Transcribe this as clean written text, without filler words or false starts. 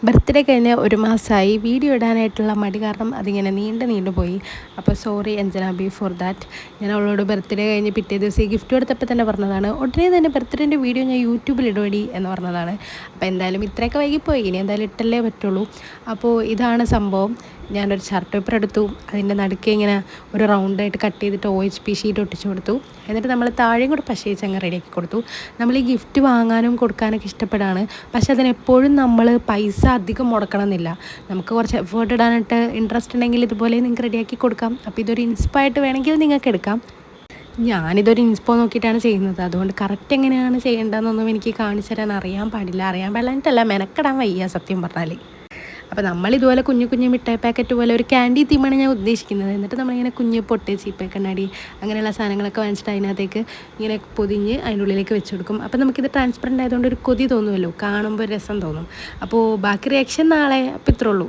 Birthday കഴിഞ്ഞ് ഒരു മാസമായി വീഡിയോ ഇടാനായിട്ടുള്ള മടി കാരണം അതിങ്ങനെ നീണ്ടു പോയി. അപ്പോൾ sorry Anjana B for that. ഞാൻ അവളോട് ബർത്ത്ഡേ കഴിഞ്ഞ് പിറ്റേ ദിവസം ഈ ഗിഫ്റ്റ് കൊടുത്തപ്പോൾ തന്നെ പറഞ്ഞതാണ്, ഉടനെ തന്നെ ബർത്ത്ഡേൻ്റെ വീഡിയോ ഞാൻ യൂട്യൂബിൽ ഇടുവടി എന്ന് പറഞ്ഞതാണ്. അപ്പോൾ എന്തായാലും ഇത്രയൊക്കെ വൈകിപ്പോയി, ഇനി എന്തായാലും ഇട്ടല്ലേ പറ്റുള്ളൂ. അപ്പോൾ ഇതാണ് സംഭവം. ഞാനൊരു ചാർട്ട് പേപ്പർ എടുത്തു, അതിൻ്റെ നടുക്ക് ഇങ്ങനെ ഒരു റൗണ്ടായിട്ട് കട്ട് ചെയ്തിട്ട് OHP ഷീറ്റ് ഒട്ടിച്ചു കൊടുത്തു. എന്നിട്ട് നമ്മൾ താഴെയും കൂടെ പശയിച്ച് അങ്ങ് റെഡിയാക്കി കൊടുത്തു. നമ്മൾ ഈ ഗിഫ്റ്റ് വാങ്ങാനും കൊടുക്കാനൊക്കെ ഇഷ്ടപ്പെടാണ്, പക്ഷെ അതിനെപ്പോഴും നമ്മൾ പൈസ അധികം മുടക്കണം എന്നില്ല. നമുക്ക് കുറച്ച് എഫേർട്ട് ഇടാനായിട്ട് ഇൻട്രസ്റ്റ് ഉണ്ടെങ്കിൽ ഇതുപോലെ നിങ്ങൾക്ക് റെഡിയാക്കി കൊടുക്കാം. അപ്പോൾ ഇതൊരു ഇൻസ്പയർഡ് വേണമെങ്കിൽ നിങ്ങൾക്ക് എടുക്കാം. ഞാനിതൊരു ഇൻസ്പോ നോക്കിയിട്ടാണ് ചെയ്യുന്നത്, അതുകൊണ്ട് കറക്റ്റ് എങ്ങനെയാണ് ചെയ്യേണ്ടതെന്നൊന്നും എനിക്ക് കാണിച്ചു തരാൻ അറിയാൻ പാടില്ലാഞ്ഞിട്ടല്ല, മെനക്കെടാൻ വയ്യ സത്യം പറഞ്ഞാൽ. അപ്പോൾ നമ്മളിതുപോലെ കുഞ്ഞു മിഠായി പാക്കറ്റ് പോലെ ഒരു ക്യാൻഡി തീമാണ് ഞാൻ ഉദ്ദേശിക്കുന്നത്. എന്നിട്ട് നമ്മളിങ്ങനെ കുഞ്ഞ് പൊട്ട്, ചീപ്പ്, കണ്ണാടി അങ്ങനെയുള്ള സാധനങ്ങളൊക്കെ വാങ്ങിച്ചിട്ട് അതിനകത്തേക്ക് ഇങ്ങനെ പൊതിഞ്ഞ് അതിൻ്റെ ഉള്ളിലേക്ക് വെച്ച് കൊടുക്കും. അപ്പോൾ നമുക്കിത് ട്രാൻസ്പെറൻ്റ് ആയതുകൊണ്ട് ഒരു കൊതി തോന്നുമല്ലോ, കാണുമ്പോൾ രസം തോന്നും. അപ്പോൾ ബാക്കി റിയാക്ഷൻ നാളെ. അപ്പോൾ ഇത്രേ ഉള്ളൂ.